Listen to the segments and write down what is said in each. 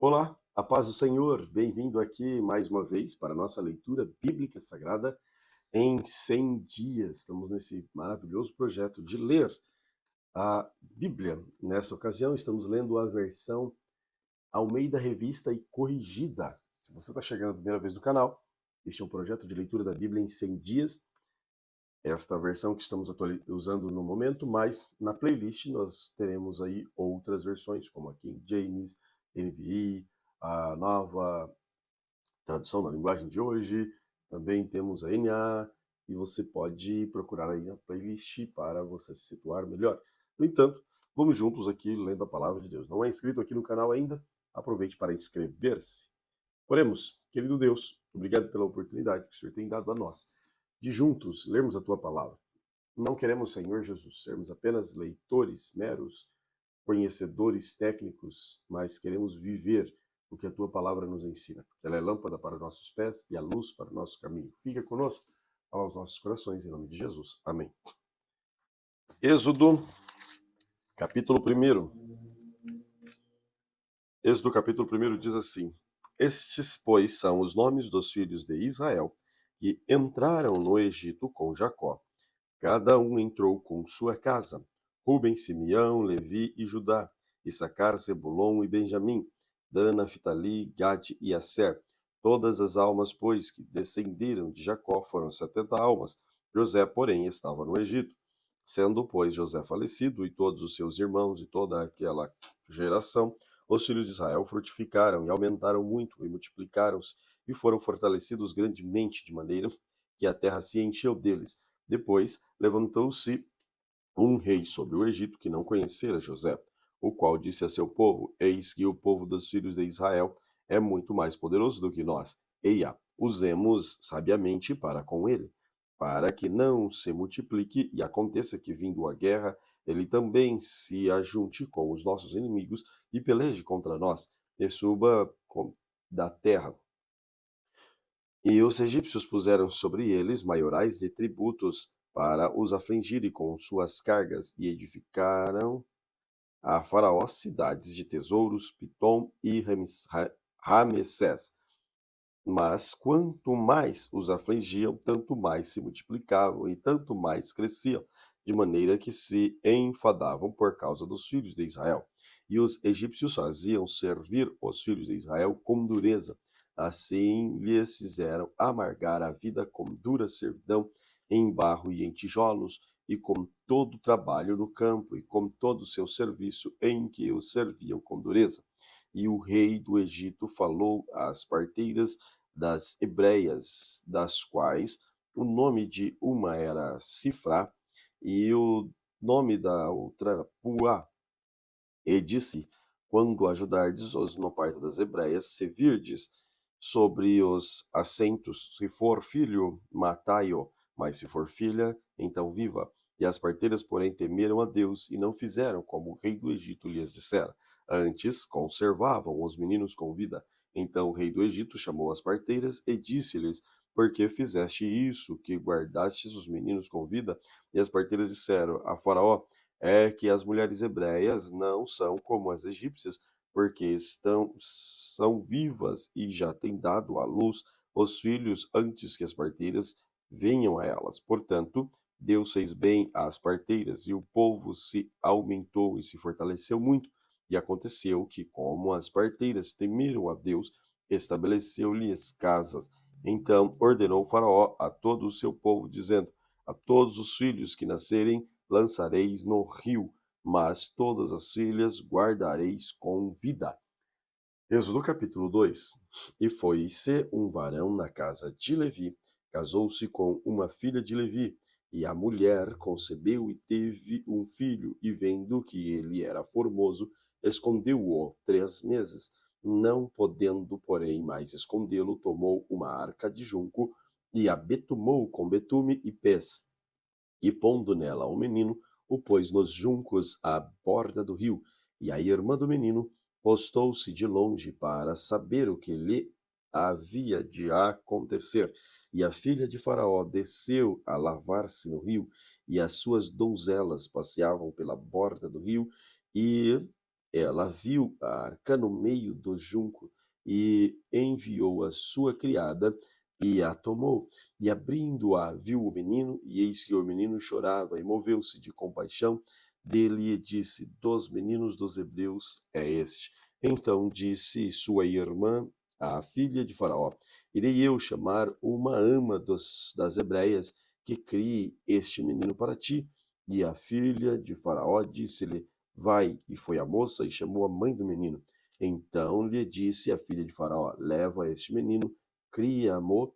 Olá, a paz do Senhor, bem-vindo aqui mais uma vez para a nossa leitura bíblica sagrada em 100 dias. Estamos nesse maravilhoso projeto de ler a Bíblia. Nessa ocasião, estamos lendo a versão Almeida Revista e Corrigida. Se você está chegando a primeira vez no canal, este é um projeto de leitura da Bíblia em 100 dias. Esta versão que estamos usando no momento, mas na playlist nós teremos aí outras versões, como a King James, NVI, a nova tradução na linguagem de hoje, também temos a NA, e você pode procurar aí na playlist para você se situar melhor. No entanto, vamos juntos aqui lendo a palavra de Deus. Não é inscrito aqui no canal ainda? Aproveite para inscrever-se. Oremos, querido Deus, obrigado pela oportunidade que o Senhor tem dado a nós de juntos lermos a tua palavra. Não queremos, Senhor Jesus, sermos apenas leitores, meros conhecedores técnicos, mas queremos viver o que a tua palavra nos ensina. Ela é lâmpada para os nossos pés e a luz para o nosso caminho. Fica conosco, fala aos nossos corações, em nome de Jesus. Amém. Êxodo, capítulo 1. Êxodo, capítulo 1 diz assim: Estes, pois, são os nomes dos filhos de Israel que entraram no Egito com Jacó. Cada um entrou com sua casa: Ruben, Simeão, Levi e Judá, Issacar, Zebulon e Benjamim, Dan, Naphtali, Gade e Asser. Todas as almas, pois, que descenderam de Jacó foram 70 almas. José, porém, estava no Egito. Sendo, pois, José falecido, e todos os seus irmãos e toda aquela geração, os filhos de Israel frutificaram e aumentaram muito e multiplicaram-se e foram fortalecidos grandemente, de maneira que a terra se encheu deles. Depois levantou-se um rei sobre o Egito que não conhecera José, o qual disse a seu povo: Eis que o povo dos filhos de Israel é muito mais poderoso do que nós. Eia, usemos sabiamente para com ele, para que não se multiplique e aconteça que, vindo a guerra, ele também se ajunte com os nossos inimigos e peleje contra nós, e suba da terra. E os egípcios puseram sobre eles maiorais de tributos para os afligirem com suas cargas, e edificaram a Faraó cidades de tesouros, Pitom e Ramessés. Mas quanto mais os afligiam, tanto mais se multiplicavam e tanto mais cresciam, de maneira que se enfadavam por causa dos filhos de Israel. E os egípcios faziam servir os filhos de Israel com dureza. Assim lhes fizeram amargar a vida com dura servidão, em barro e em tijolos, e com todo o trabalho no campo, e com todo o seu serviço em que os serviam com dureza. E o rei do Egito falou às parteiras das hebreias, das quais o nome de uma era Sifrá e o nome da outra era Puá. E disse: Quando ajudardes os no parto das hebreias, se virdes sobre os assentos, se for filho, matai-o, mas se for filha, então viva. E as parteiras, porém, temeram a Deus e não fizeram como o rei do Egito lhes dissera. Antes, conservavam os meninos com vida. Então o rei do Egito chamou as parteiras e disse-lhes: Por que fizeste isso, que guardastes os meninos com vida? E as parteiras disseram a Faraó: É que as mulheres hebreias não são como as egípcias, porque são vivas e já têm dado à luz os filhos antes que as parteiras venham a elas. Portanto, Deus fez bem às parteiras, e o povo se aumentou e se fortaleceu muito. E aconteceu que, como as parteiras temeram a Deus, estabeleceu-lhes casas. Então ordenou o Faraó a todo o seu povo, dizendo: A todos os filhos que nascerem lançareis no rio, mas todas as filhas guardareis com vida. Êxodo capítulo 2. E foi-se um varão na casa de Levi, casou-se com uma filha de Levi, e a mulher concebeu e teve um filho, e vendo que ele era formoso, escondeu-o 3 meses. Não podendo, porém, mais escondê-lo, tomou uma arca de junco, e a betumou com betume e pés, e pondo nela o menino, o pôs nos juncos à borda do rio, e a irmã do menino postou-se de longe para saber o que lhe havia de acontecer. E a filha de Faraó desceu a lavar-se no rio, e as suas donzelas passeavam pela borda do rio, e ela viu a arca no meio do junco e enviou a sua criada e a tomou. E abrindo-a, viu o menino, e eis que o menino chorava, e moveu-se de compaixão dele e disse: Dos meninos dos hebreus é este. Então disse sua irmã, a filha de Faraó: Irei eu chamar uma ama das hebreias que crie este menino para ti. E a filha de Faraó disse-lhe: Vai. E foi a moça e chamou a mãe do menino. Então lhe disse a filha de Faraó: Leva este menino, cria-mo,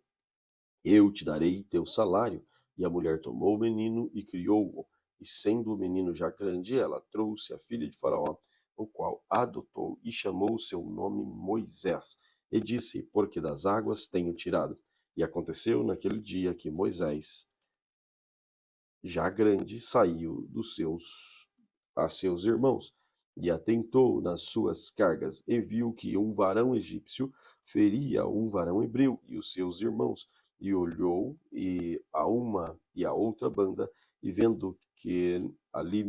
eu te darei teu salário. E a mulher tomou o menino e criou-o. E sendo o menino já grande, ela trouxe a filha de Faraó, o qual adotou e chamou o seu nome Moisés. E disse: Porque das águas tenho tirado. E aconteceu naquele dia que Moisés, já grande, saiu a seus irmãos, e atentou nas suas cargas, e viu que um varão egípcio feria um varão hebreu e os seus irmãos, e olhou e a uma e a outra banda, e vendo que ali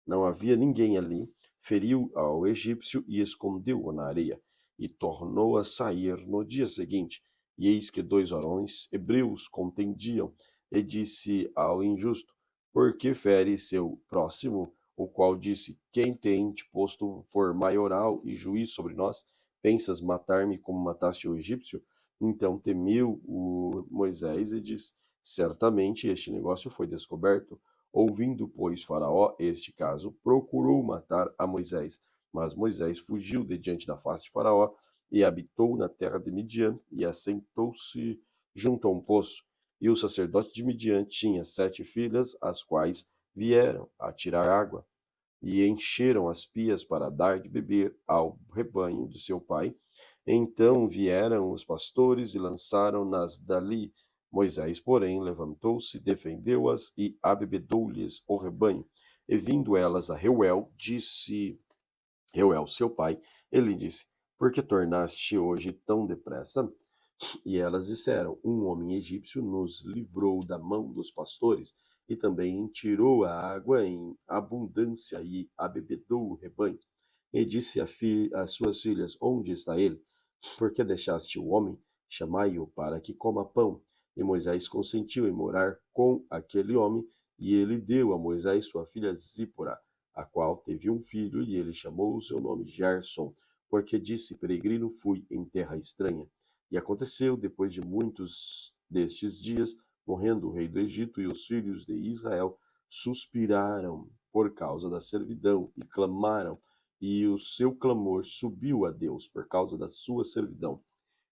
não havia ninguém ali, feriu ao egípcio e escondeu-o na areia, e tornou a sair no dia seguinte. E eis que dois varões hebreus contendiam, e disse ao injusto: Por que fere seu próximo? O qual disse: Quem tem te posto por maioral e juiz sobre nós? Pensas matar-me como mataste o egípcio? Então temeu o Moisés e disse: Certamente este negócio foi descoberto. Ouvindo, pois, Faraó este caso, procurou matar a Moisés. Mas Moisés fugiu de diante da face de Faraó e habitou na terra de Midian e assentou-se junto a um poço. E o sacerdote de Midian tinha 7 filhas, as quais vieram a tirar água e encheram as pias para dar de beber ao rebanho de seu pai. Então vieram os pastores e lançaram-nas dali. Moisés, porém, levantou-se, defendeu-as e abebedou-lhes o rebanho. E vindo elas a Reuel, disse Reuel, seu pai, ele disse: Por que tornaste hoje tão depressa? E elas disseram: Um homem egípcio nos livrou da mão dos pastores e também tirou a água em abundância e abebedou o rebanho. E disse às suas filhas: Onde está ele? Por que deixaste o homem? Chamai-o para que coma pão. E Moisés consentiu em morar com aquele homem, e ele deu a Moisés sua filha Zípora, a qual teve um filho, e ele chamou o seu nome Gerson, porque disse: Peregrino fui em terra estranha. E aconteceu, depois de muitos destes dias, morrendo o rei do Egito, e os filhos de Israel suspiraram por causa da servidão e clamaram, e o seu clamor subiu a Deus por causa da sua servidão.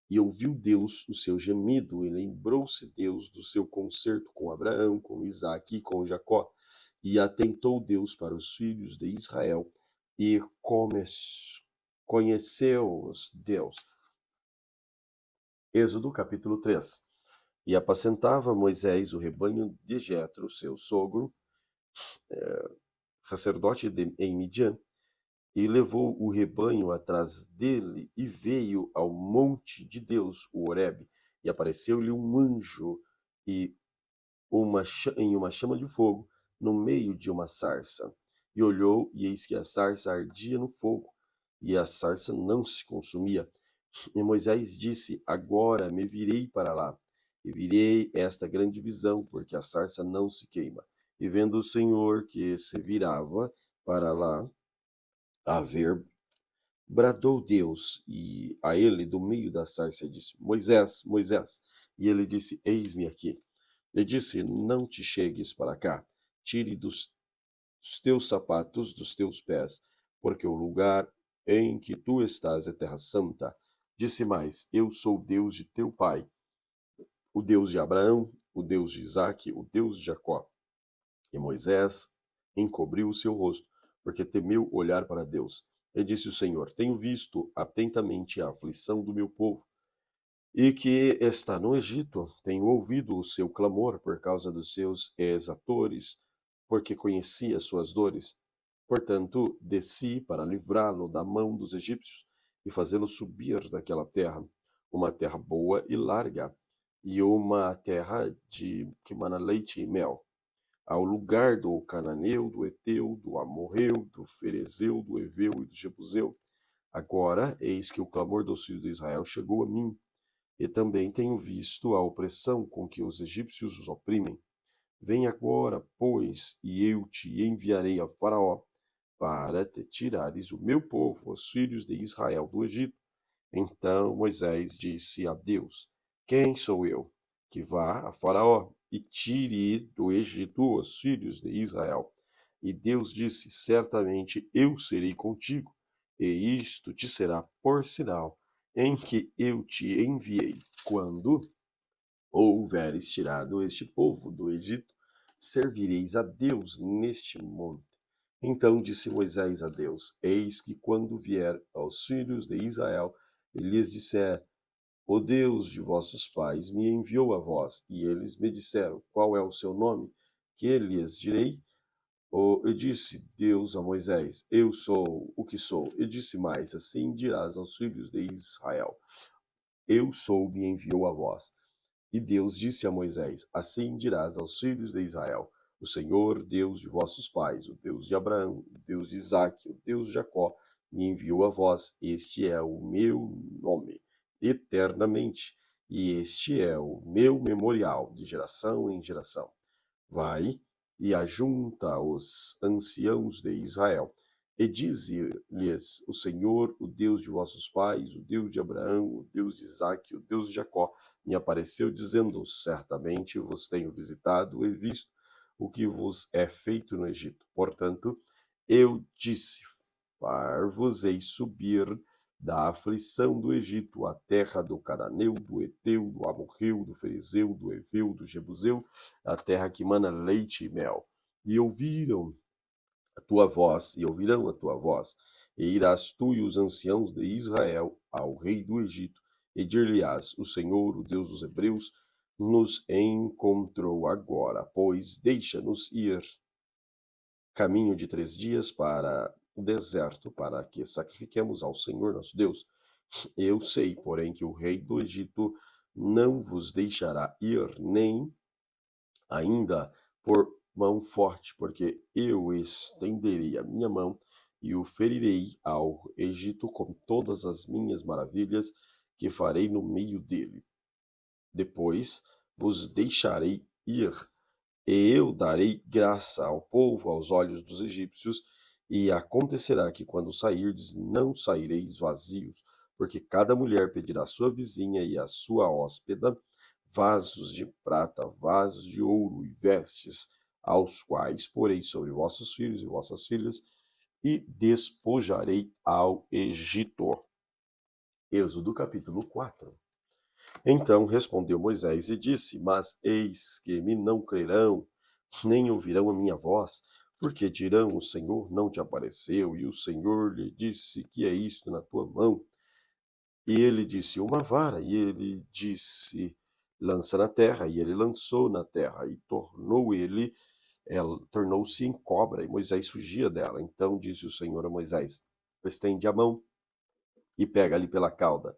E ouviu Deus o seu gemido, e lembrou-se Deus do seu concerto com Abraão, com Isaque e com Jacó. E atentou Deus para os filhos de Israel, e conheceu-os Deus. Êxodo capítulo 3. E apacentava Moisés o rebanho de Jetro, seu sogro, sacerdote em Midian, e levou o rebanho atrás dele, e veio ao monte de Deus, o Horebe, e apareceu-lhe um anjo e em uma chama de fogo no meio de uma sarça. E olhou, e eis que a sarça ardia no fogo, e a sarça não se consumia. E Moisés disse: Agora me virei para lá, e virei esta grande visão, porque a sarça não se queima. E vendo o Senhor que se virava para lá a ver, bradou Deus e a ele do meio da sarça disse: Moisés, Moisés. E ele disse: Eis-me aqui. E disse: Não te chegues para cá, tire dos teus sapatos dos teus pés, porque o lugar em que tu estás é terra santa. Disse mais: Eu sou o Deus de teu pai, o Deus de Abraão, o Deus de Isaque, o Deus de Jacó. E Moisés encobriu o seu rosto, porque temeu olhar para Deus. E disse o Senhor: Tenho visto atentamente a aflição do meu povo, e que está no Egito. Tenho ouvido o seu clamor por causa dos seus exatores, porque conheci as suas dores. Portanto, desci para livrá-lo da mão dos egípcios e fazê-lo subir daquela terra, uma terra boa e larga, e uma terra que mana leite e mel, ao lugar do cananeu, do Eteu, do Amorreu, do Ferezeu, do Eveu e do Jebuseu. Agora, eis que o clamor dos filhos de Israel chegou a mim, e também tenho visto a opressão com que os egípcios os oprimem. Vem agora, pois, e eu te enviarei a Faraó, para te tirares o meu povo, os filhos de Israel, do Egito. Então Moisés disse a Deus: Quem sou eu, que vá a Faraó e tire do Egito os filhos de Israel? E Deus disse: Certamente eu serei contigo, e isto te será por sinal em que eu te enviei. Quando houveres tirado este povo do Egito, servireis a Deus neste monte. Então disse Moisés a Deus: Eis que quando vier aos filhos de Israel e lhes disser: O Deus de vossos pais me enviou a vós, e eles me disseram: Qual é o seu nome? Que lhes direi? E disse Deus a Moisés: Eu sou o que sou. E disse mais: Assim dirás aos filhos de Israel: Eu sou, me enviou a vós. E Deus disse a Moisés: Assim dirás aos filhos de Israel: O Senhor, Deus de vossos pais, o Deus de Abraão, o Deus de Isaque, o Deus de Jacó, me enviou a vós. Este é o meu nome, eternamente, e este é o meu memorial, de geração em geração. Vai e ajunta os anciãos de Israel, e dize-lhes: O Senhor, o Deus de vossos pais, o Deus de Abraão, o Deus de Isaque, o Deus de Jacó, me apareceu, dizendo: Certamente vos tenho visitado e visto o que vos é feito no Egito. Portanto, eu disse: Far-vos-ei subir da aflição do Egito, a terra do Cananeu, do Eteu, do Amorreu, do Ferezeu, do Eveu, do Jebuseu, a terra que mana leite e mel. E ouvirão a tua voz, e irás tu e os anciãos de Israel ao rei do Egito, e dir-lhe-ás: O Senhor, o Deus dos Hebreus, nos encontrou agora, pois deixa-nos ir caminho de 3 dias para o deserto, para que sacrifiquemos ao Senhor nosso Deus. Eu sei, porém, que o rei do Egito não vos deixará ir, nem ainda por mão forte, porque eu estenderei a minha mão e o ferirei ao Egito com todas as minhas maravilhas que farei no meio dele. Depois vos deixarei ir, e eu darei graça ao povo aos olhos dos egípcios, e acontecerá que quando sairdes, não saireis vazios, porque cada mulher pedirá à sua vizinha e à sua hóspeda vasos de prata, vasos de ouro e vestes, aos quais porei sobre vossos filhos e vossas filhas, e despojarei ao Egito. Êxodo capítulo 4. Então respondeu Moisés e disse: Mas eis que me não crerão, nem ouvirão a minha voz, porque dirão: O Senhor não te apareceu, e o Senhor lhe disse: Que é isto na tua mão? E ele disse: Uma vara. E ele disse: Lança na terra. E ele lançou na terra, e ela tornou-se em cobra, e Moisés fugia dela. Então disse o Senhor a Moisés: Estende a mão e pega-lhe pela cauda.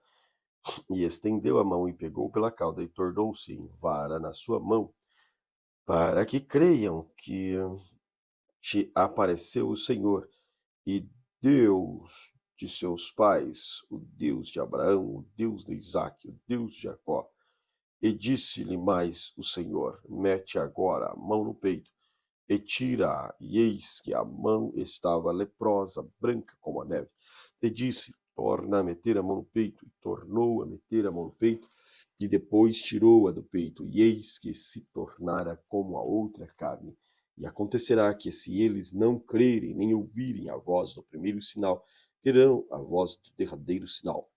E estendeu a mão e pegou pela cauda, e tornou-se em vara na sua mão, para que creiam que te apareceu o Senhor, e Deus de seus pais, o Deus de Abraão, o Deus de Isaque, o Deus de Jacó. E disse-lhe mais o Senhor: Mete agora a mão no peito, e tira, e eis que a mão estava leprosa, branca como a neve. E disse: Torna a meter a mão no peito. E tornou a meter a mão no peito, e depois tirou-a do peito, e eis que se tornara como a outra carne. E acontecerá que, se eles não crerem, nem ouvirem a voz do primeiro sinal, crerão a voz do derradeiro sinal.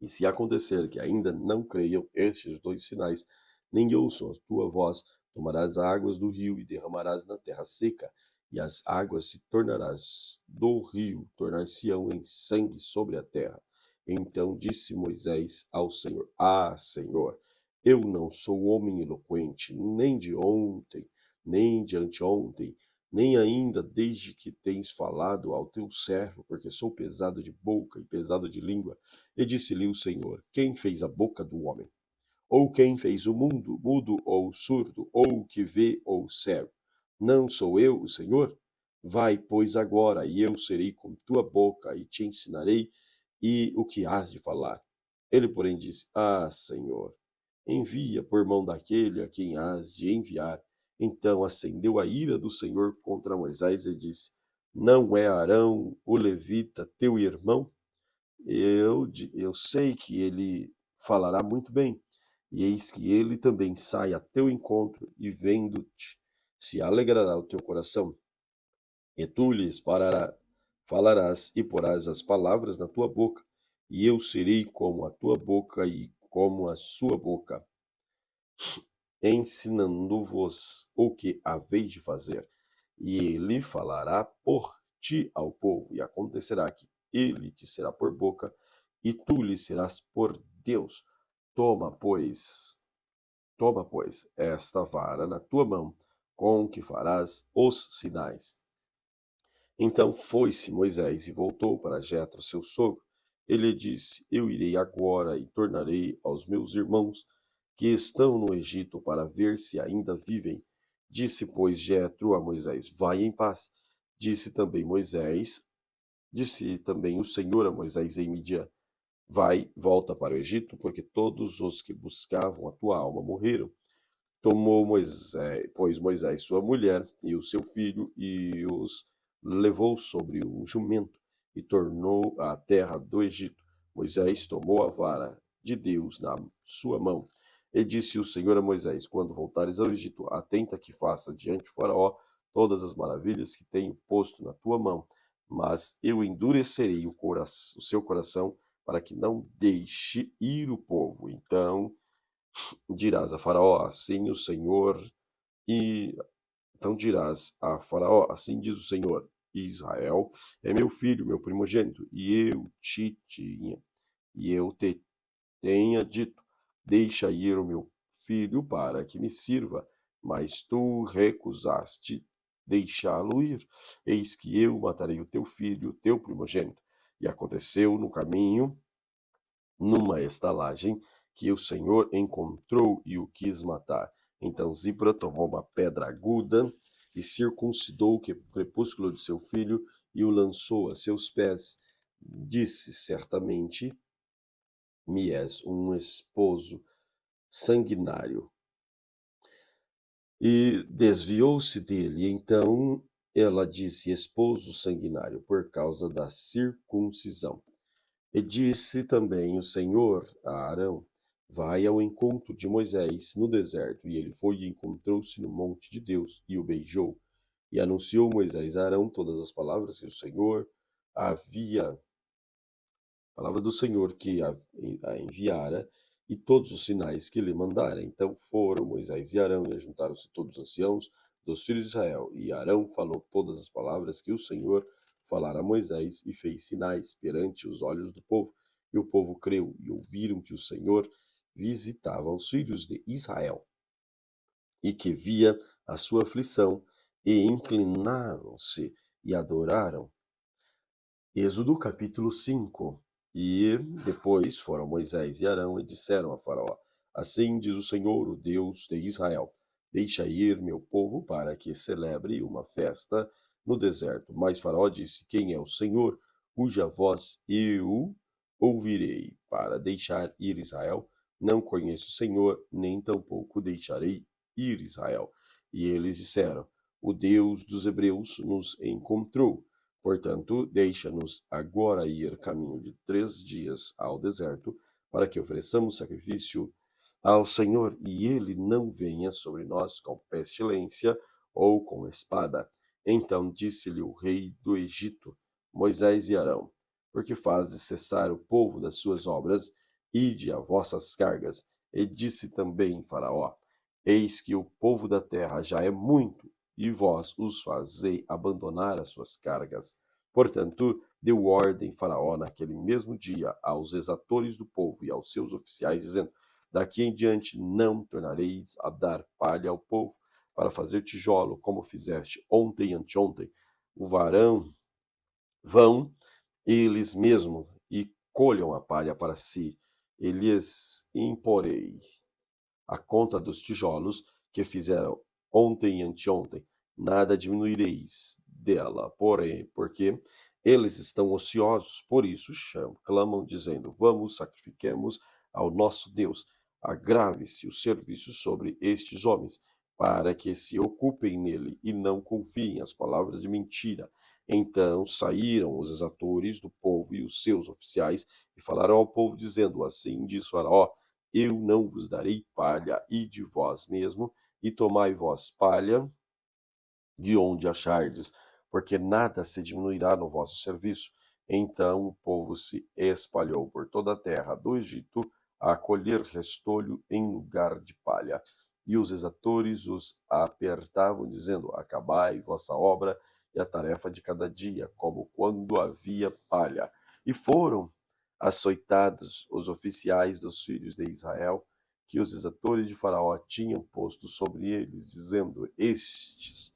E se acontecer que ainda não creiam estes 2 sinais, nem ouçam a tua voz, tomarás águas do rio e derramarás na terra seca, e as águas se tornarás do rio, tornar-se-ão em sangue sobre a terra. Então disse Moisés ao Senhor: Senhor, eu não sou homem eloquente, nem de ontem, nem de anteontem, nem ainda desde que tens falado ao teu servo, porque sou pesado de boca e pesado de língua. E disse-lhe o Senhor: Quem fez a boca do homem? Ou quem fez o mundo, mudo ou surdo, ou que vê ou cego? Não sou eu, o Senhor? Vai, pois, agora, e eu serei com tua boca, e te ensinarei e o que hás de falar. Ele, porém, disse: Ah, Senhor, envia por mão daquele a quem hás de enviar. Então acendeu a ira do Senhor contra Moisés e disse: Não é Arão, o levita, teu irmão? Eu sei que ele falará muito bem, e eis que ele também sai a teu encontro, e vendo-te, se alegrará o teu coração, e tu lhes falarás e porás as palavras na tua boca, e eu serei como a tua boca e como a sua boca, ensinando-vos o que haveis de fazer. E ele falará por ti ao povo, e acontecerá que ele te será por boca, e tu lhe serás por Deus. Toma, pois, toma, pois, esta vara na tua mão, com que farás os sinais. Então foi-se Moisés e voltou para Jetro, seu sogro. Ele disse: Eu irei agora e tornarei aos meus irmãos que estão no Egito para ver se ainda vivem. Disse, pois, Jetro a Moisés: Vai em paz. Disse também o Senhor a Moisés em Midian: Vai, volta para o Egito, porque todos os que buscavam a tua alma morreram. Tomou Moisés, pois Moisés sua mulher e o seu filho e os levou sobre um jumento e tornou à terra do Egito. Moisés tomou a vara de Deus na sua mão e disse o Senhor a Moisés: Quando voltares ao Egito, atenta que faça diante de Faraó todas as maravilhas que tenho posto na tua mão, mas eu endurecerei o seu coração para que não deixe ir o povo. Dirás a Faraó, assim o Senhor, e então dirás a Faraó, assim diz o Senhor: Israel é meu filho, meu primogênito, e eu te tenha dito: Deixa ir o meu filho para que me sirva, mas tu recusaste deixá-lo ir. Eis que eu matarei o teu filho, teu primogênito. E aconteceu no caminho, numa estalagem, que o Senhor encontrou e o quis matar. Então Zipra tomou uma pedra aguda e circuncidou o crepúsculo de seu filho e o lançou a seus pés. Disse: Certamente me és um esposo sanguinário. E desviou-se dele. Então ela disse: Esposo sanguinário, por causa da circuncisão. E disse também o Senhor a Arão: Vai ao encontro de Moisés no deserto. E ele foi e encontrou-se no monte de Deus e o beijou. E anunciou Moisés a Arão todas as palavras que o Senhor havia, palavra do Senhor que a enviara, e todos os sinais que lhe mandara. Então foram Moisés e Arão, e ajuntaram-se todos os anciãos dos filhos de Israel. E Arão falou todas as palavras que o Senhor falara a Moisés, e fez sinais perante os olhos do povo. E o povo creu, e ouviram que o Senhor visitava os filhos de Israel, e que via a sua aflição, e inclinaram-se e adoraram. Êxodo capítulo 5. E depois foram Moisés e Arão e disseram a Faraó: Assim diz o Senhor, o Deus de Israel: Deixa ir meu povo para que celebre uma festa no deserto. Mas Faraó disse: Quem é o Senhor, cuja voz eu ouvirei para deixar ir Israel? Não conheço o Senhor, nem tampouco deixarei ir Israel. E eles disseram: O Deus dos hebreus nos encontrou. Portanto, deixa-nos agora ir caminho de 3 dias ao deserto, para que ofereçamos sacrifício ao Senhor, e ele não venha sobre nós com pestilência ou com espada. Então disse-lhe o rei do Egito: Moisés e Arão, por que fazes cessar o povo das suas obras? Ide a vossas cargas. E disse também Faraó: Eis que o povo da terra já é muito, e vós os fazei abandonar as suas cargas. Portanto, deu ordem Faraó naquele mesmo dia aos exatores do povo e aos seus oficiais, dizendo: Daqui em diante não tornareis a dar palha ao povo para fazer tijolo, como fizeste ontem e anteontem. O varão vão eles mesmos e colham a palha para si, e lhes imporei. a conta dos tijolos que fizeram ontem e anteontem, nada diminuireis dela, porém, porque eles estão ociosos, por isso clamam, dizendo: Vamos, sacrifiquemos ao nosso Deus. Agrave-se o serviço sobre estes homens, para que se ocupem nele e não confiem às palavras de mentira. Então saíram os exatores do povo e os seus oficiais e falaram ao povo, dizendo: Assim diz Faraó: Eu não vos darei palha, e de vós mesmo, e tomai vós palha de onde achardes, porque nada se diminuirá no vosso serviço. Então o povo se espalhou por toda a terra do Egito a colher restolho em lugar de palha. E os exatores os apertavam, dizendo: Acabai vossa obra e a tarefa de cada dia, como quando havia palha. E foram açoitados os oficiais dos filhos de Israel, que os exatores de Faraó tinham posto sobre eles, dizendo: Estes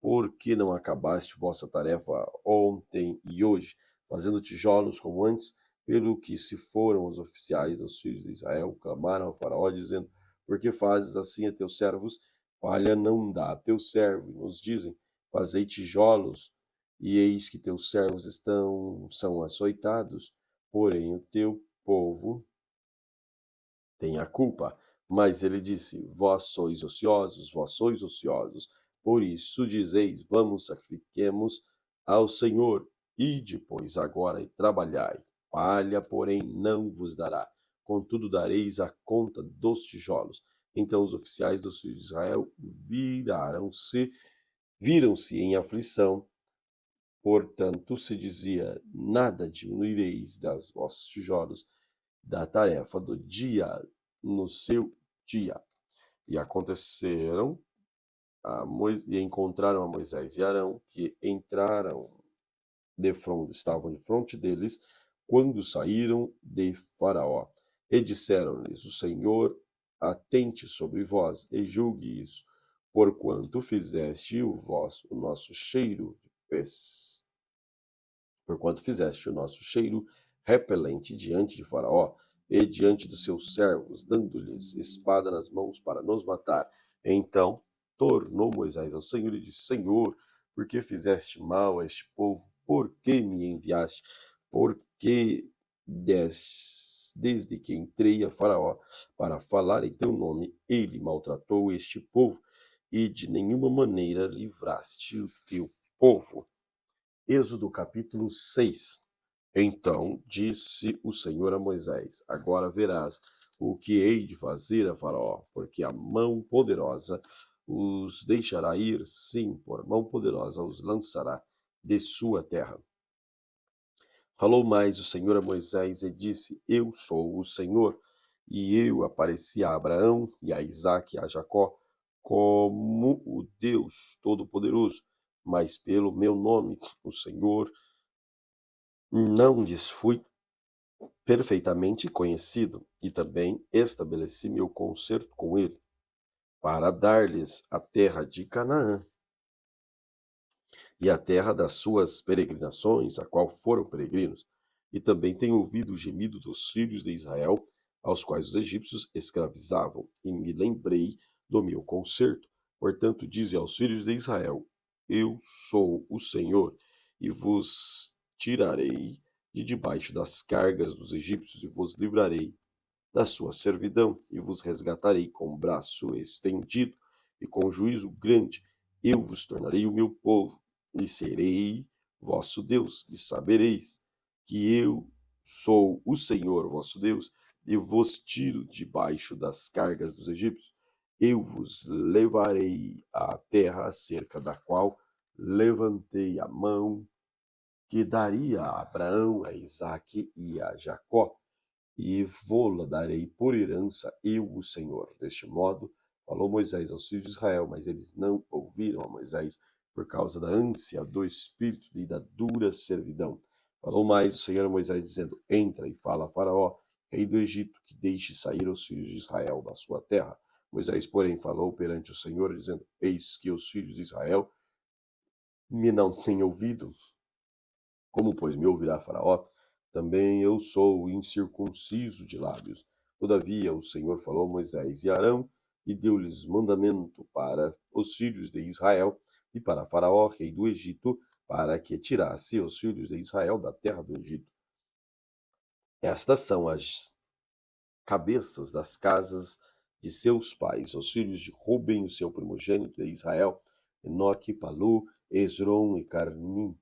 por que não acabaste vossa tarefa ontem e hoje, fazendo tijolos como antes? Pelo que se foram os oficiais dos filhos de Israel, clamaram a Faraó, dizendo: Por que fazes assim a teus servos? Palha não dá a teu servo. E nos dizem: Fazei tijolos, e eis que teus servos são açoitados, porém o teu povo tem a culpa. Mas ele disse: vós sois ociosos. Por isso dizeis: Vamos, sacrifiquemos ao Senhor. E depois agora e trabalhai. Palha, porém, não vos dará. Contudo, dareis a conta dos tijolos. Então os oficiais dos filhos de Israel viram-se em aflição. Portanto, se dizia: Nada diminuireis das vossos tijolos, da tarefa do dia no seu dia. E aconteceram e encontraram a Moisés e Arão, que estavam de frente deles, quando saíram de Faraó. E disseram-lhes: O Senhor atente sobre vós e julgue isso, porquanto fizeste o nosso cheiro de pés. Porquanto fizeste o nosso cheiro repelente diante de Faraó e diante dos seus servos, dando-lhes espada nas mãos para nos matar. Então tornou Moisés ao Senhor e disse: Senhor, por que fizeste mal a este povo? Por que me enviaste? Porque desde que entrei a Faraó para falar em teu nome, ele maltratou este povo e de nenhuma maneira livraste o teu povo. Êxodo capítulo 6. Então disse o Senhor a Moisés: Agora verás o que hei de fazer a Faraó, porque a mão poderosa os deixará ir, sim, por mão poderosa os lançará de sua terra. Falou mais o Senhor a Moisés e disse: Eu sou o Senhor. E eu apareci a Abraão e a Isaque e a Jacó como o Deus Todo-Poderoso, mas pelo meu nome, o Senhor, não lhes fui perfeitamente conhecido, e também estabeleci meu concerto com ele, para dar-lhes a terra de Canaã e a terra das suas peregrinações, a qual foram peregrinos. E também tenho ouvido o gemido dos filhos de Israel, aos quais os egípcios escravizavam, e me lembrei do meu concerto. Portanto, dize aos filhos de Israel: Eu sou o Senhor, e vos tirarei de debaixo das cargas dos egípcios, e vos livrarei da sua servidão, e vos resgatarei com braço estendido e com juízo grande. Eu vos tornarei o meu povo, e serei vosso Deus, e sabereis que eu sou o Senhor vosso Deus, e vos tiro debaixo das cargas dos egípcios. Eu vos levarei à terra acerca da qual levantei a mão, que daria a Abraão, a Isaque e a Jacó, e vô-la darei por herança, eu, o Senhor. Deste modo, falou Moisés aos filhos de Israel, mas eles não ouviram a Moisés, por causa da ânsia do espírito e da dura servidão. Falou mais o Senhor a Moisés, dizendo: Entra e fala a Faraó, rei do Egito, que deixe sair os filhos de Israel da sua terra. Moisés, porém, falou perante o Senhor, dizendo: Eis que os filhos de Israel me não têm ouvido. Como, pois, me ouvirá Faraó? Também eu sou incircunciso de lábios. Todavia o Senhor falou a Moisés e Arão, e deu-lhes mandamento para os filhos de Israel e para Faraó, rei do Egito, para que tirasse os filhos de Israel da terra do Egito. Estas são as cabeças das casas de seus pais, os filhos de Ruben, o seu primogênito de Israel, Enoque, Palu, Esrom e Carmim.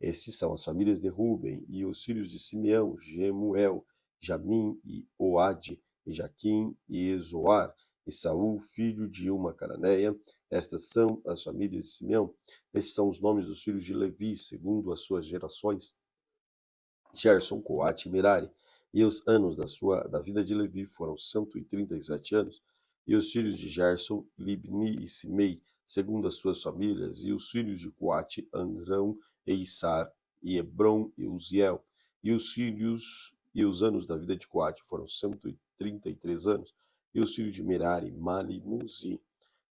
Estes são as famílias de Ruben, e os filhos de Simeão, Jemuel, Jamim e Oade, e Jaquim e Ezoar, e Saul, filho de uma cananeia. Estas são as famílias de Simeão. Estes são os nomes dos filhos de Levi, segundo as suas gerações: Gerson, Coate e Merari. E os anos da vida de Levi foram 137 anos. E os filhos de Gerson, Libni e Simei, segundo as suas famílias. E os filhos de Coate, Amrão e Issar, e Hebron e Uziel. E os anos da vida de Coate foram 133 anos. E os filhos de Merari, Mali e Muzi.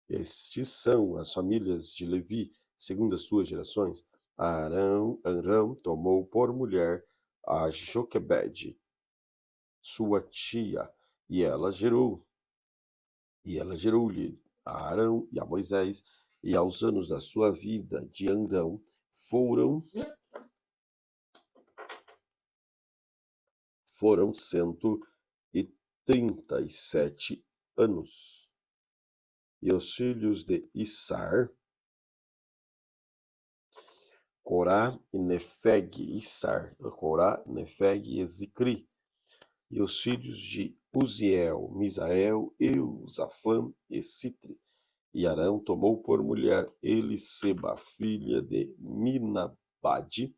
Estes são as famílias de Levi, segundo as suas gerações. Arão tomou por mulher a Joquebede, sua tia, e ela gerou-lhe a Arão e a Moisés. E aos anos da sua vida de Arão foram 137 anos. E os filhos de Issar, Corá e Nefeg, Corá, Nefeg e Zicri. E os filhos de Uziel, Misael, Eusafã e Citri. E Arão tomou por mulher Eliseba, filha de Minabade,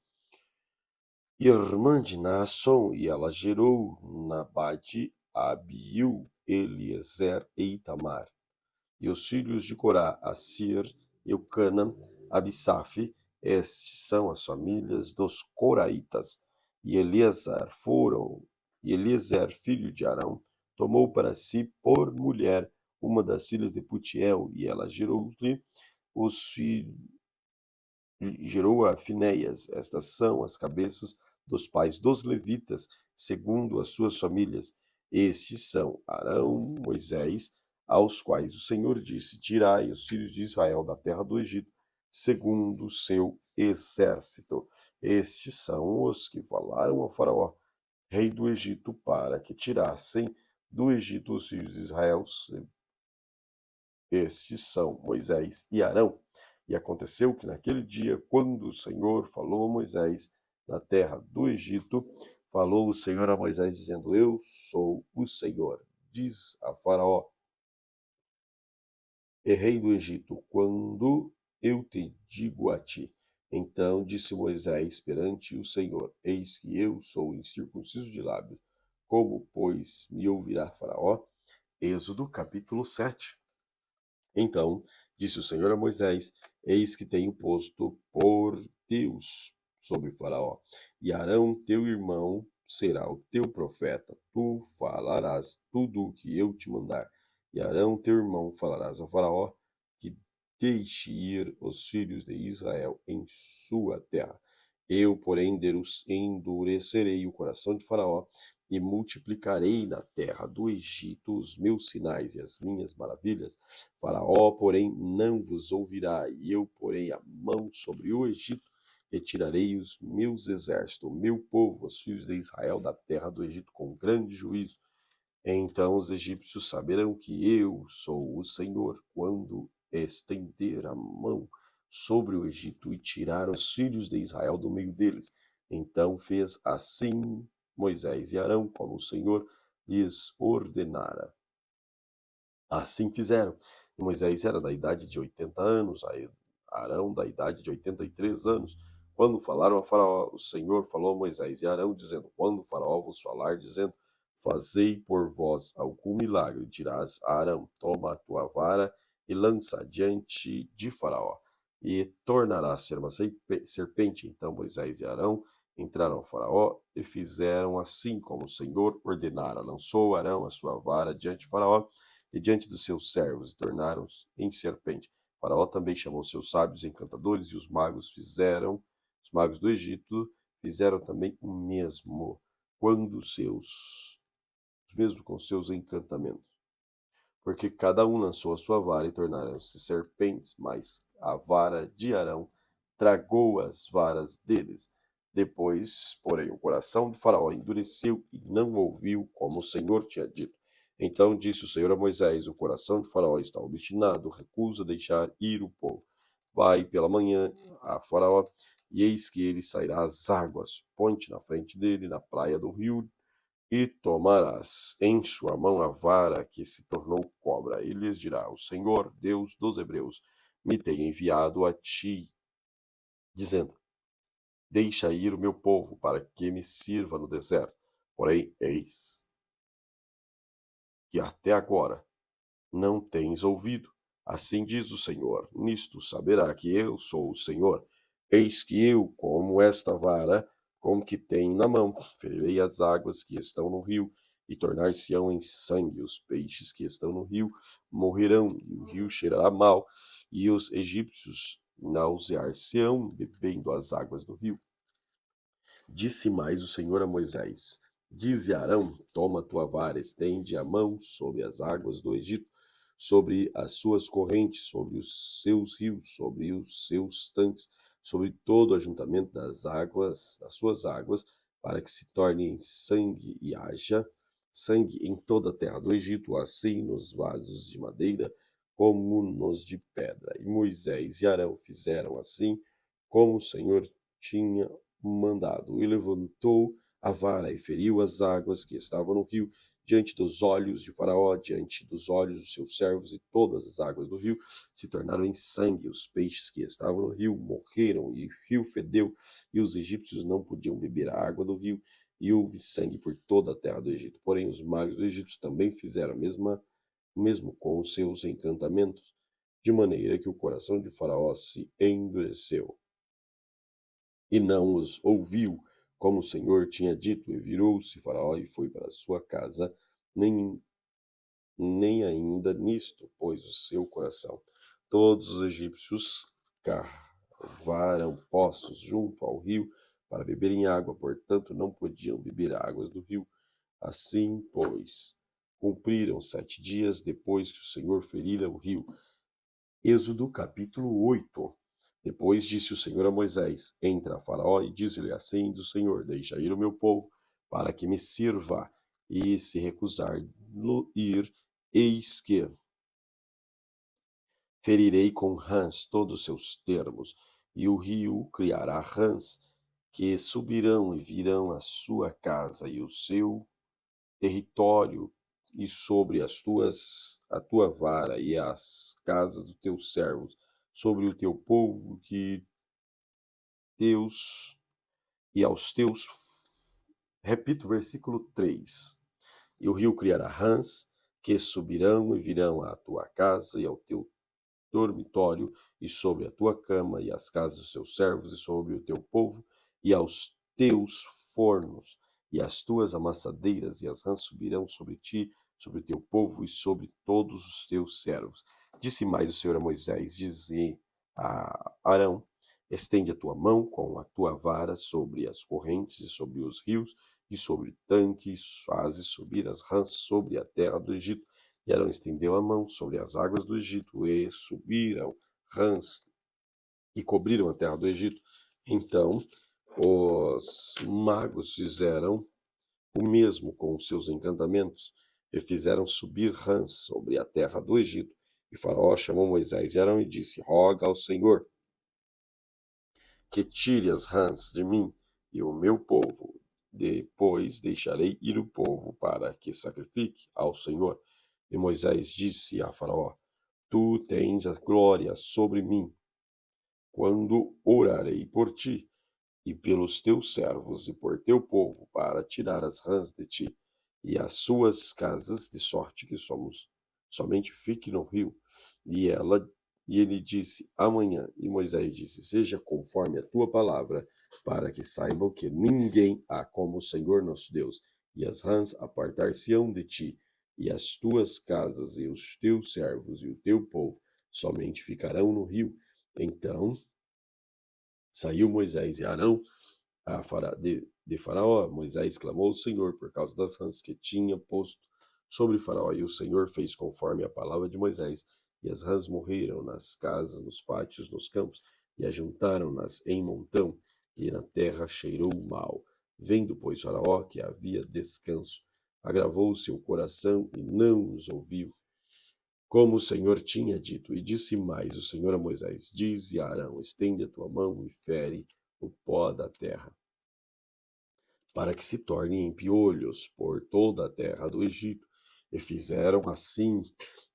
irmã de Naasson, e ela gerou Nabade, Abiú, Eliezer e Itamar. E os filhos de Corá, Assir, Eucana, Abisaf. Estes são as famílias dos coraitas. E Eliezer, filho de Arão, tomou para si por mulher uma das filhas de Putiel, e ela gerou a Finéias. Estas são as cabeças dos pais dos levitas, segundo as suas famílias. Estes são Arão, Moisés, aos quais o Senhor disse: Tirai os filhos de Israel da terra do Egito, segundo o seu exército. Estes são os que falaram ao Faraó, rei do Egito, para que tirassem do Egito os filhos de Israel. Estes são Moisés e Arão. E aconteceu que naquele dia, quando o Senhor falou a Moisés na terra do Egito, falou o Senhor a Moisés, dizendo: Eu sou o Senhor. Diz a Faraó, rei do Egito, quando eu te digo a ti. Então disse Moisés perante o Senhor: Eis que eu sou incircunciso de lábios. Como, pois, me ouvirá Faraó? Êxodo capítulo 7. Então disse o Senhor a Moisés: Eis que tenho posto por Deus sobre Faraó, e Arão teu irmão será o teu profeta. Tu falarás tudo o que eu te mandar. E Arão teu irmão falarás a Faraó, que deixe ir os filhos de Israel em sua terra. Eu, porém, endurecerei o coração de Faraó, e multiplicarei na terra do Egito os meus sinais e as minhas maravilhas. Faraó, porém, não vos ouvirá, e eu porei a mão sobre o Egito, e tirarei os meus exércitos, o meu povo, os filhos de Israel, da terra do Egito, com grande juízo. Então os egípcios saberão que eu sou o Senhor, quando estender a mão sobre o Egito e tirar os filhos de Israel do meio deles. Então fez assim Moisés e Arão, como o Senhor lhes ordenara. Assim fizeram. E Moisés era da idade de 80 anos, Arão da idade de 83 anos. Quando falaram a Faraó, o Senhor falou a Moisés e Arão, dizendo: Quando o Faraó vos falar, dizendo: Fazei por vós algum milagre, dirás a Arão: Toma a tua vara e lança diante de Faraó, e tornará a ser uma serpente. Então Moisés e Arão entraram ao Faraó e fizeram assim como o Senhor ordenara. Lançou Arão a sua vara diante de Faraó e diante dos seus servos, e tornaram-se em serpente. Faraó também chamou seus sábios encantadores, e os magos do Egito fizeram também o mesmo com seus encantamentos. porque cada um lançou a sua vara e tornaram-se serpentes, mas a vara de Arão tragou as varas deles. Depois, porém, o coração do faraó endureceu e não ouviu como o Senhor tinha dito. Então disse o Senhor a Moisés: o coração de faraó está obstinado, recusa deixar ir o povo. Vai pela manhã a faraó, e eis que ele sairá às águas, ponte na frente dele, na praia do rio, e tomarás em sua mão a vara que se tornou cobra. E lhes dirá: o Senhor, Deus dos Hebreus, me tem enviado a ti, dizendo: deixa ir o meu povo, para que me sirva no deserto. Porém, eis que até agora não tens ouvido. Assim diz o Senhor: nisto saberá que eu sou o Senhor. Eis que eu, como esta vara, com que tem na mão, ferirei as águas que estão no rio, e tornar-se-ão em sangue. Os peixes que estão no rio morrerão, e o rio cheirará mal, e os egípcios nausear-se-ão, bebendo as águas do rio. Disse mais o Senhor a Moisés: dize a Arão: toma a tua vara, estende a mão sobre as águas do Egito, sobre as suas correntes, sobre os seus rios, sobre os seus tanques, sobre todo o ajuntamento das águas, das suas águas, para que se torne em sangue e haja sangue em toda a terra do Egito, assim nos vasos de madeira como nos de pedra. E Moisés e Arão fizeram assim como o Senhor tinha mandado, e levantou a vara e feriu as águas que estavam no rio, diante dos olhos de Faraó, diante dos olhos dos seus servos, e todas as águas do rio se tornaram em sangue. Os peixes que estavam no rio morreram, e o rio fedeu, e os egípcios não podiam beber a água do rio, e houve sangue por toda a terra do Egito. Porém, os magos do Egito também fizeram o mesmo com os seus encantamentos, de maneira que o coração de Faraó se endureceu e não os ouviu, como o Senhor tinha dito, e virou-se Faraó e foi para sua casa, nem, nem ainda nisto pôs o seu coração. Todos os egípcios cavaram poços junto ao rio para beberem água, portanto não podiam beber águas do rio. Assim, pois, cumpriram 7 dias depois que o Senhor ferira o rio. Êxodo capítulo 8. Depois disse o Senhor a Moisés: entra a Faraó e diz-lhe: assim diz o Senhor: deixa ir o meu povo, para que me sirva. E se recusar-lo ir, eis que ferirei com rãs todos os seus termos, e o rio criará rãs, que subirão e virão à sua casa e o seu território, e sobre a tua vara e as casas dos teus servos, sobre o teu povo que teus e aos teus. Repito o versículo 3. E o rio criará rãs, que subirão e virão à tua casa e ao teu dormitório, e sobre a tua cama, e as casas dos teus servos, e sobre o teu povo, e aos teus fornos, e as tuas amassadeiras, e as rãs subirão sobre ti, sobre o teu povo, e sobre todos os teus servos. Disse mais o Senhor a Moisés: dize a Arão: estende a tua mão com a tua vara sobre as correntes, e sobre os rios, e sobre tanques, faze subir as rãs sobre a terra do Egito. E Arão estendeu a mão sobre as águas do Egito, e subiram rãs e cobriram a terra do Egito. Então os magos fizeram o mesmo com os seus encantamentos, e fizeram subir rãs sobre a terra do Egito. E Faraó chamou Moisés e Arão e disse: roga ao Senhor que tire as rãs de mim e o meu povo. Depois deixarei ir o povo para que sacrifique ao Senhor. E Moisés disse a Faraó: tu tens a glória sobre mim, quando orarei por ti e pelos teus servos e por teu povo, para tirar as rãs de ti e as suas casas, de sorte que somente fique no rio. E ele disse: amanhã. E Moisés disse: seja conforme a tua palavra, para que saibam que ninguém há como o Senhor nosso Deus. E as rãs apartar-se-ão de ti, e as tuas casas, e os teus servos, e o teu povo, somente ficarão no rio. Então saiu Moisés e Arão de Faraó. Moisés clamou ao Senhor por causa das rãs que tinha posto sobre Faraó. E o Senhor fez conforme a palavra de Moisés, e as rãs morreram nas casas, nos pátios, nos campos, e ajuntaram-nas em montão, e na terra cheirou mal. Vendo, pois, Faraó que havia descanso, agravou o seu coração e não os ouviu, como o Senhor tinha dito. E disse mais o Senhor a Moisés: Dize a Arão: estende a tua mão e fere o pó da terra, para que se torne em piolhos por toda a terra do Egito. E fizeram assim,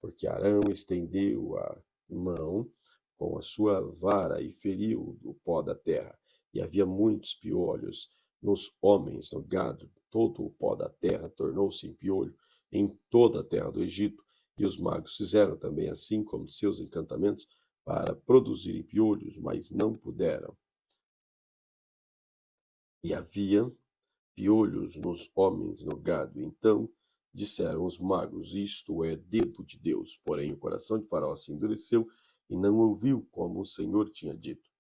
porque Arão estendeu a mão com a sua vara e feriu o pó da terra. E havia muitos piolhos nos homens, no gado. Todo o pó da terra tornou-se em piolho em toda a terra do Egito. E os magos fizeram também assim como seus encantamentos para produzirem piolhos, mas não puderam. E havia piolhos nos homens, no gado. Então disseram os magos: Isto é dedo de Deus. Porém o coração de Faraó se endureceu e não ouviu como o Senhor tinha dito.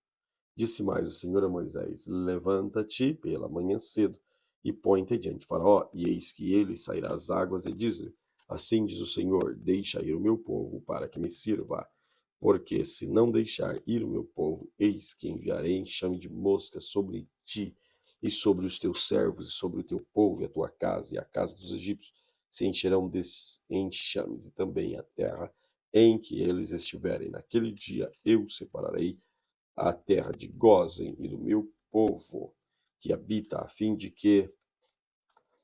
Disse mais o Senhor a Moisés: Levanta-te pela manhã cedo e põe-te diante de Faraó, e eis que ele sairá às águas, e diz-lhe: Assim diz o Senhor: Deixa ir o meu povo para que me sirva. Porque se não deixar ir o meu povo, eis que enviarei enxame de moscas sobre ti e sobre os teus servos, e sobre o teu povo, e a tua casa, e a casa dos egípcios se encherão desses enxames, e também a terra em que eles estiverem. Naquele dia eu separarei a terra de Gósen e do meu povo que habita, a fim de que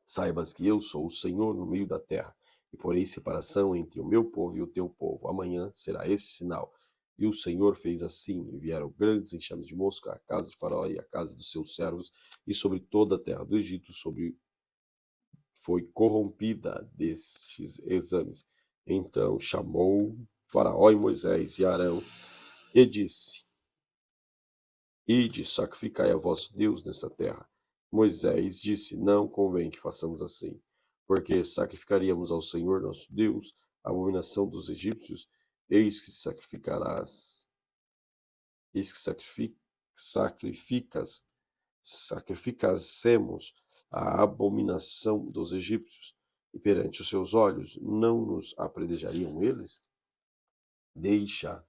saibas que eu sou o Senhor no meio da terra, e porei separação entre o meu povo e o teu povo. Amanhã será este sinal. E o Senhor fez assim, e vieram grandes enxames de mosca à casa de Faraó e à casa dos seus servos, e sobre toda a terra do Egito foi corrompida destes exames. Então chamou Faraó e Moisés e Arão, e disse: Ide, sacrificai a vosso Deus nesta terra. Moisés disse: Não convém que façamos assim, porque sacrificaríamos ao Senhor nosso Deus a abominação dos egípcios. Eis que sacrificarás, eis que sacrificassemos a abominação dos egípcios, e perante os seus olhos não nos apredejariam eles? Deixa-nos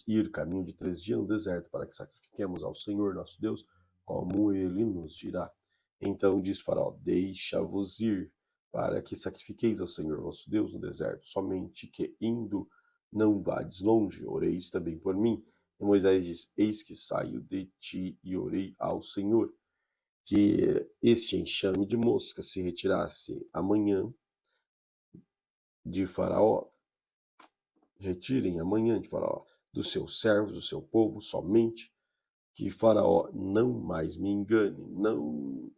ir caminho de 3 dias no deserto, para que sacrifiquemos ao Senhor nosso Deus, como ele nos dirá. Então diz Faraó: Deixa-vos ir, para que sacrifiqueis ao Senhor vosso Deus no deserto, somente que indo não vades longe, oreis também por mim. E Moisés diz: Eis que saio de ti e orei ao Senhor, que este enxame de mosca se retirasse amanhã de Faraó, retirem amanhã de Faraó, dos seus servos, do seu povo, somente que Faraó não mais me engane, não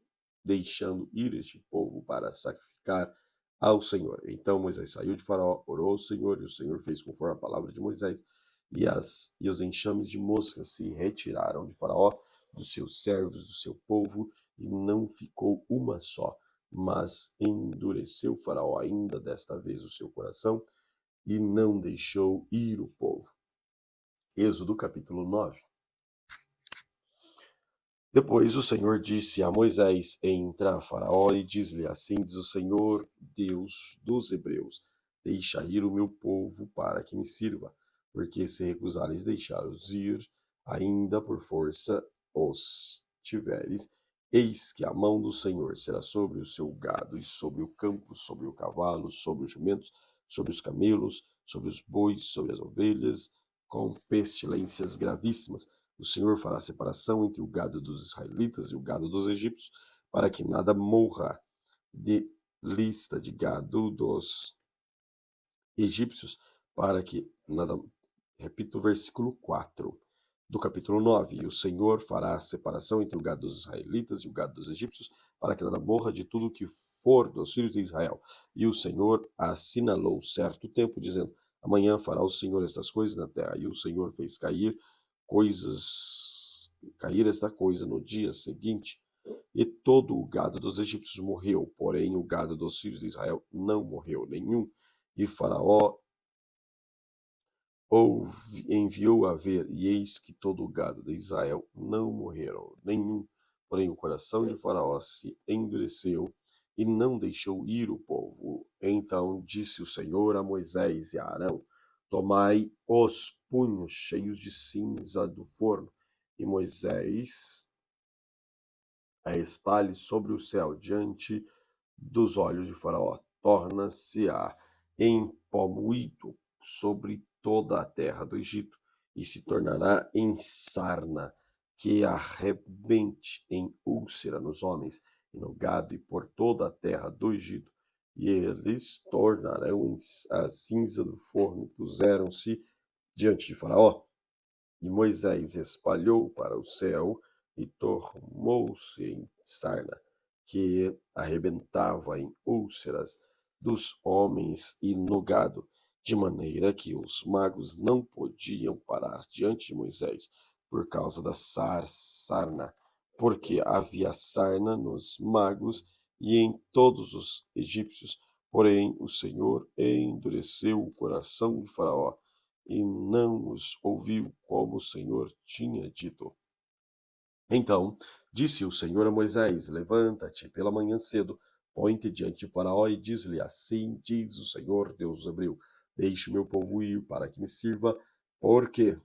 deixando ir este povo para sacrificar ao Senhor. Então Moisés saiu de Faraó, orou ao Senhor, e o Senhor fez conforme a palavra de Moisés, e os enxames de moscas se retiraram de Faraó, dos seus servos, do seu povo, e não ficou uma só. Mas endureceu Faraó ainda desta vez o seu coração, e não deixou ir o povo. Êxodo capítulo 9. Depois o Senhor disse a Moisés: Entra, Faraó, e diz-lhe: Assim diz o Senhor, Deus dos Hebreus: Deixa ir o meu povo para que me sirva, porque se recusares deixá-los ir, ainda por força os tiveres, eis que a mão do Senhor será sobre o seu gado, e sobre o campo, sobre o cavalo, sobre os jumentos, sobre os camelos, sobre os bois, sobre as ovelhas, com pestilências gravíssimas. O Senhor fará separação entre o gado dos israelitas e o gado dos egípcios, para que nada morra de lista de gado dos egípcios, para que nada. Repito o versículo 4 do capítulo 9. E o Senhor fará separação entre o gado dos israelitas e o gado dos egípcios, para que nada morra de tudo que for dos filhos de Israel. E o Senhor assinalou certo tempo, dizendo: Amanhã fará o Senhor estas coisas na terra. E o Senhor fez cair esta coisa no dia seguinte, e todo o gado dos egípcios morreu, porém o gado dos filhos de Israel não morreu nenhum. E Faraó enviou a ver, e eis que todo o gado de Israel não morreram nenhum, porém o coração de Faraó se endureceu, e não deixou ir o povo. Então disse o Senhor a Moisés e a Arão: Tomai os punhos cheios de cinza do forno, e Moisés a espalhe sobre o céu diante dos olhos de Faraó. Torna-se-á em pó moído sobre toda a terra do Egito, e se tornará em sarna, que arrebente em úlcera nos homens, e no gado, e por toda a terra do Egito. E eles tornarão a cinza do forno, e puseram-se diante de Faraó. E Moisés espalhou para o céu e tornou-se em sarna, que arrebentava em úlceras dos homens e no gado, de maneira que os magos não podiam parar diante de Moisés por causa da sarna, porque havia sarna nos magos e em todos os egípcios. Porém, o Senhor endureceu o coração de Faraó e não os ouviu, como o Senhor tinha dito. Então disse o Senhor a Moisés: Levanta-te pela manhã cedo, põe-te diante de Faraó e diz-lhe: Assim diz o Senhor, Deus dos Hebreus: Deixe meu povo ir para que me sirva, porque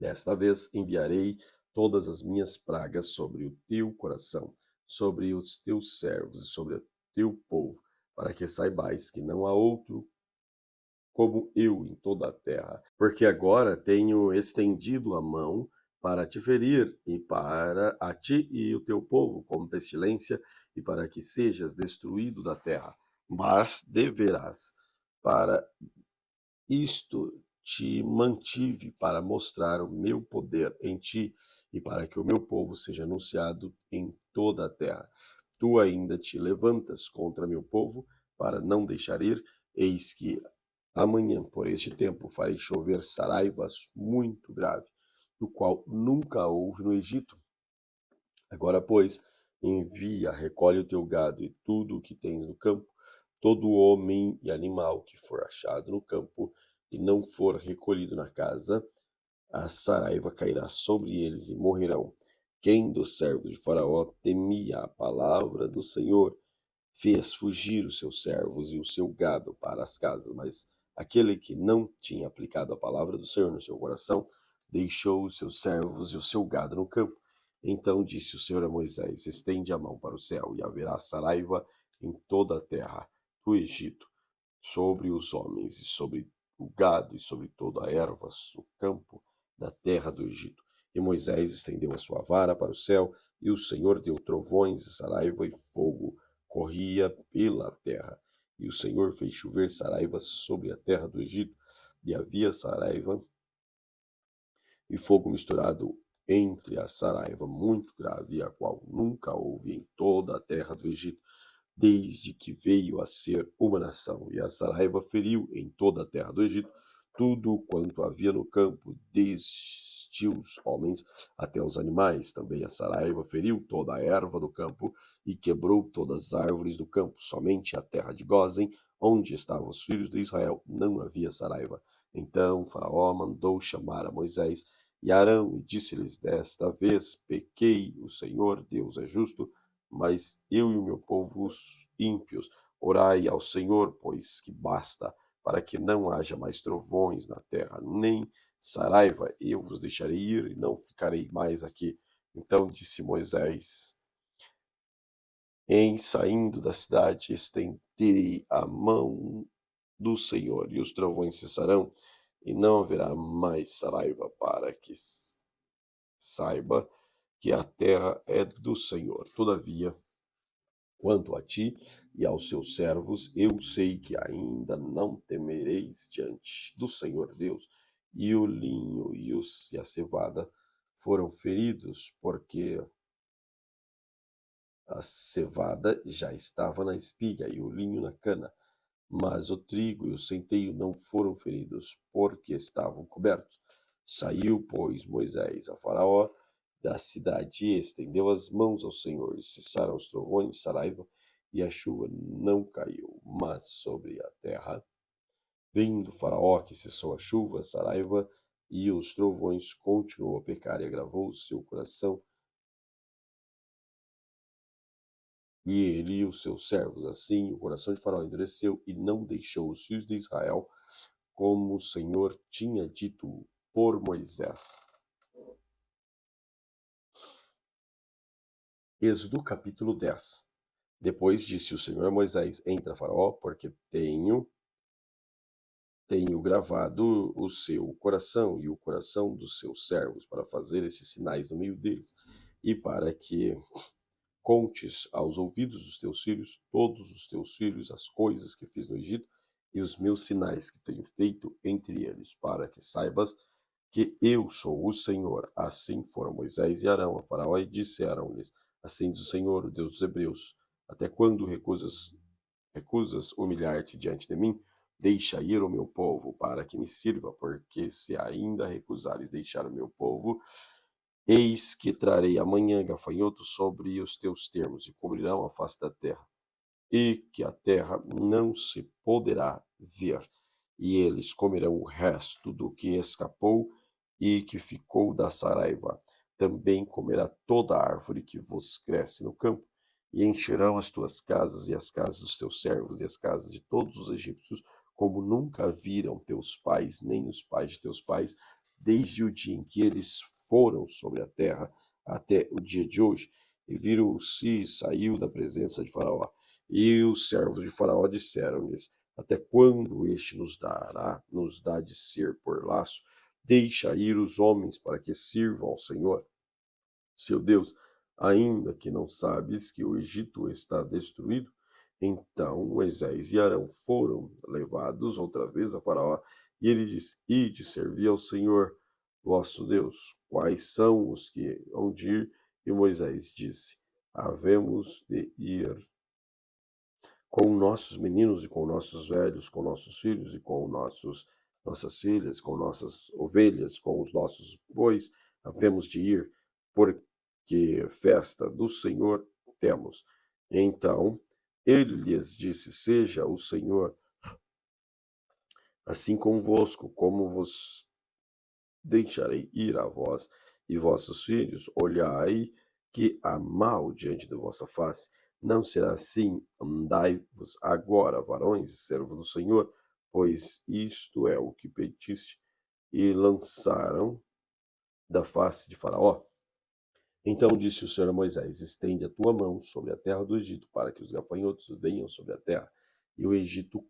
desta vez enviarei todas as minhas pragas sobre o teu coração, sobre os teus servos e sobre o teu povo, para que saibais que não há outro como eu em toda a terra, porque agora tenho estendido a mão para te ferir, e para a ti e o teu povo como pestilência, e para que sejas destruído da terra. Mas deverás, para isto te mantive, para mostrar o meu poder em ti, e para que o meu povo seja anunciado em toda a terra. Tu ainda te levantas contra meu povo, para não deixar ir, eis que amanhã, por este tempo, farei chover saraivas muito grave, o qual nunca houve no Egito. Agora, pois, envia, recolhe o teu gado e tudo o que tens no campo, todo homem e animal que for achado no campo e não for recolhido na casa, a saraiva cairá sobre eles e morrerão. Quem dos servos de Faraó temia a palavra do Senhor fez fugir os seus servos e o seu gado para as casas, mas aquele que não tinha aplicado a palavra do Senhor no seu coração, deixou os seus servos e o seu gado no campo. Então disse o Senhor a Moisés: Estende a mão para o céu, e haverá saraiva em toda a terra do Egito, sobre os homens, e sobre o gado, e sobre toda a erva do campo da terra do Egito. E Moisés estendeu a sua vara para o céu, e o Senhor deu trovões e saraiva e fogo corria pela terra. E o Senhor fez chover saraiva sobre a terra do Egito, e havia saraiva e fogo misturado entre a saraiva muito grave, a qual nunca houve em toda a terra do Egito, desde que veio a ser uma nação. E a saraiva feriu em toda a terra do Egito tudo quanto havia no campo, desde os homens até os animais. Também a saraiva feriu toda a erva do campo e quebrou todas as árvores do campo. Somente a terra de Gósen, onde estavam os filhos de Israel, não havia saraiva. Então Faraó mandou chamar a Moisés e Arão e disse-lhes: Desta vez pequei, o Senhor Deus é justo, mas eu e o meu povo, os ímpios, orai ao Senhor, pois que basta, para que não haja mais trovões na terra, nem saraiva, eu vos deixarei ir e não ficarei mais aqui. Então disse Moisés: Em saindo da cidade, estenderei a mão do Senhor, e os trovões cessarão, e não haverá mais saraiva, para que saiba que a terra é do Senhor. Todavia, quanto a ti e aos seus servos, eu sei que ainda não temereis diante do Senhor Deus. E o linho e a cevada foram feridos, porque a cevada já estava na espiga e o linho na cana, mas o trigo e o centeio não foram feridos, porque estavam cobertos. Saiu, pois, Moisés a Faraó da cidade e estendeu as mãos ao Senhor, e cessaram os trovões, saraiva, e a chuva não caiu, mas sobre a terra. Vindo Faraó, que cessou a chuva, a saraiva e os trovões, continuou a pecar e agravou o seu coração e ele e os seus servos. Assim, o coração de Faraó endureceu e não deixou os filhos de Israel, como o Senhor tinha dito por Moisés. Êxodo capítulo 10. Depois disse o Senhor a Moisés: Entra, Faraó, porque tenho gravado o seu coração e o coração dos seus servos para fazer esses sinais no meio deles, e para que contes aos ouvidos dos teus filhos, todos os teus filhos, as coisas que fiz no Egito e os meus sinais que tenho feito entre eles, para que saibas que eu sou o Senhor. Assim foram Moisés e Arão a Faraó e disseram-lhes: Assim diz o Senhor, o Deus dos Hebreus: Até quando recusas humilhar-te diante de mim? Deixa ir o meu povo para que me sirva, porque se ainda recusares deixar o meu povo, eis que trarei amanhã gafanhotos sobre os teus termos e cobrirão a face da terra, e que a terra não se poderá ver. E eles comerão o resto do que escapou e que ficou da saraiva. Também comerá toda a árvore que vos cresce no campo, e encherão as tuas casas e as casas dos teus servos e as casas de todos os egípcios, como nunca viram teus pais, nem os pais de teus pais, desde o dia em que eles foram sobre a terra até o dia de hoje. E viram-se saiu da presença de Faraó. E os servos de Faraó disseram-lhes: Até quando este nos dá de ser por laço? Deixa ir os homens para que sirvam ao Senhor, seu Deus, ainda que não sabes que o Egito está destruído? Então Moisés e Arão foram levados outra vez a Faraó, e ele disse: Ide servir ao Senhor vosso Deus. Quais são os que hão de ir? E Moisés disse: Havemos de ir com nossos meninos e com nossos velhos, com nossos filhos e com nossas filhas, com nossas ovelhas, com os nossos bois, havemos de ir, porque festa do Senhor temos. Então ele lhes disse: Seja o Senhor assim convosco, como vos deixarei ir a vós e vossos filhos. Olhai que há mal diante de vossa face. Não será assim. Andai-vos agora, varões e servos do Senhor, pois isto é o que pediste. E lançaram da face de Faraó. Então disse o Senhor a Moisés: Estende a tua mão sobre a terra do Egito, para que os gafanhotos venham sobre a terra, e o Egito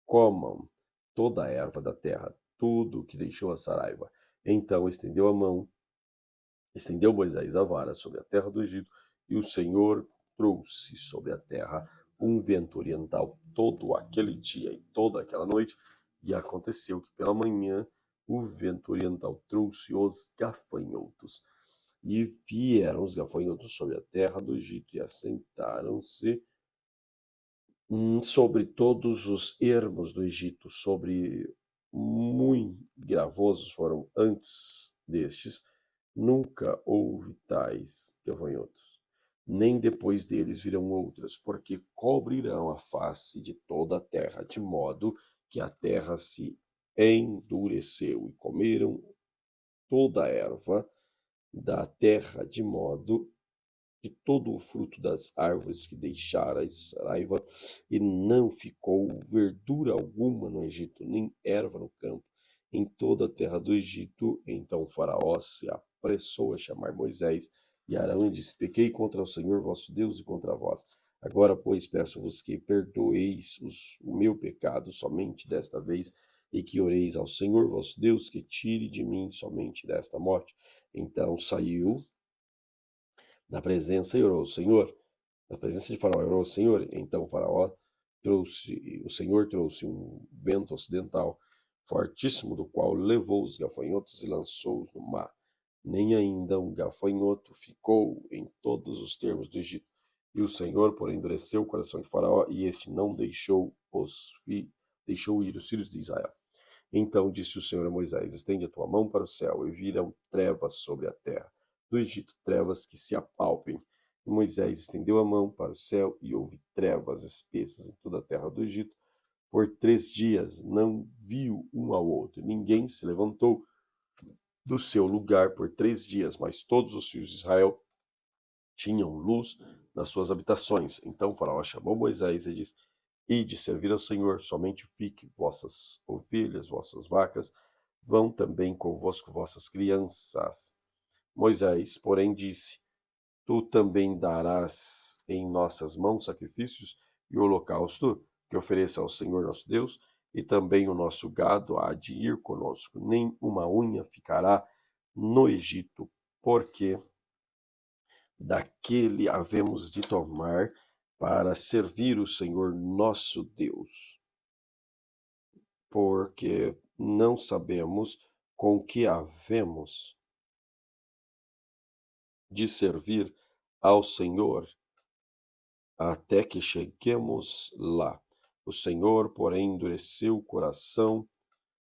comam toda a erva da terra, tudo o que deixou a saraiva. Então estendeu Moisés a vara sobre a terra do Egito, e o Senhor trouxe sobre a terra um vento oriental todo aquele dia e toda aquela noite. E aconteceu que pela manhã o vento oriental trouxe os gafanhotos. E vieram os gafanhotos sobre a terra do Egito e assentaram-se sobre todos os ermos do Egito, sobre muito gravosos foram antes destes, nunca houve tais gafanhotos, nem depois deles virão outras, porque cobrirão a face de toda a terra, de modo que a terra se endureceu, e comeram toda a erva da terra, de modo de todo o fruto das árvores que deixara Saraiva, e não ficou verdura alguma no Egito, nem erva no campo, em toda a terra do Egito. Então Faraó se apressou a chamar Moisés e Arão e disse: Pequei contra o Senhor vosso Deus e contra vós. Agora, pois, peço-vos que perdoeis o meu pecado somente desta vez, e que oreis ao Senhor vosso Deus, que tire de mim somente desta morte. Então saiu da presença e orou ao Senhor. Na presença de Faraó orou ao Senhor. Então o Senhor trouxe um vento ocidental fortíssimo, do qual levou os gafanhotos e lançou-os no mar. Nem ainda um gafanhoto ficou em todos os termos do Egito. E o Senhor, porém, endureceu o coração de Faraó, e este não deixou ir os filhos de Israel. Então disse o Senhor a Moisés: Estende a tua mão para o céu, e virão trevas sobre a terra do Egito, trevas que se apalpem. E Moisés estendeu a mão para o céu, e houve trevas espessas em toda a terra do Egito. Por 3 dias não viu um ao outro, ninguém se levantou do seu lugar por 3 dias, mas todos os filhos de Israel tinham luz nas suas habitações. Então Faraó chamou Moisés e disse: Ide servir ao Senhor, somente fique vossas ovelhas, vossas vacas, vão também convosco vossas crianças. Moisés, porém, disse: Tu também darás em nossas mãos sacrifícios e holocausto que ofereça ao Senhor nosso Deus, e também o nosso gado há de ir conosco, nem uma unha ficará no Egito, porque daquele havemos de tomar para servir o Senhor nosso Deus, porque não sabemos com que havemos de servir ao Senhor até que cheguemos lá. O Senhor, porém, endureceu o coração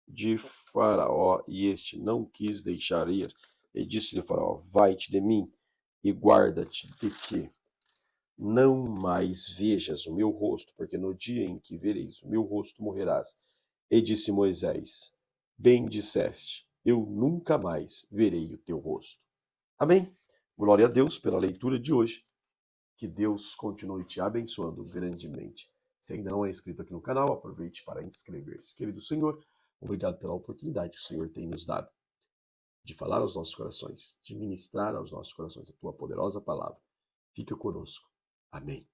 de Faraó, e este não quis deixar ir. E disse-lhe Faraó: Vai-te de mim, e guarda-te de que não mais vejas o meu rosto, porque no dia em que vereis o meu rosto morrerás. E disse Moisés: Bem disseste, eu nunca mais verei o teu rosto. Amém? Glória a Deus pela leitura de hoje. Que Deus continue te abençoando grandemente. Se ainda não é inscrito aqui no canal, aproveite para inscrever-se. Querido Senhor, obrigado pela oportunidade que o Senhor tem nos dado de falar aos nossos corações, de ministrar aos nossos corações a tua poderosa palavra. Fica conosco. Amém.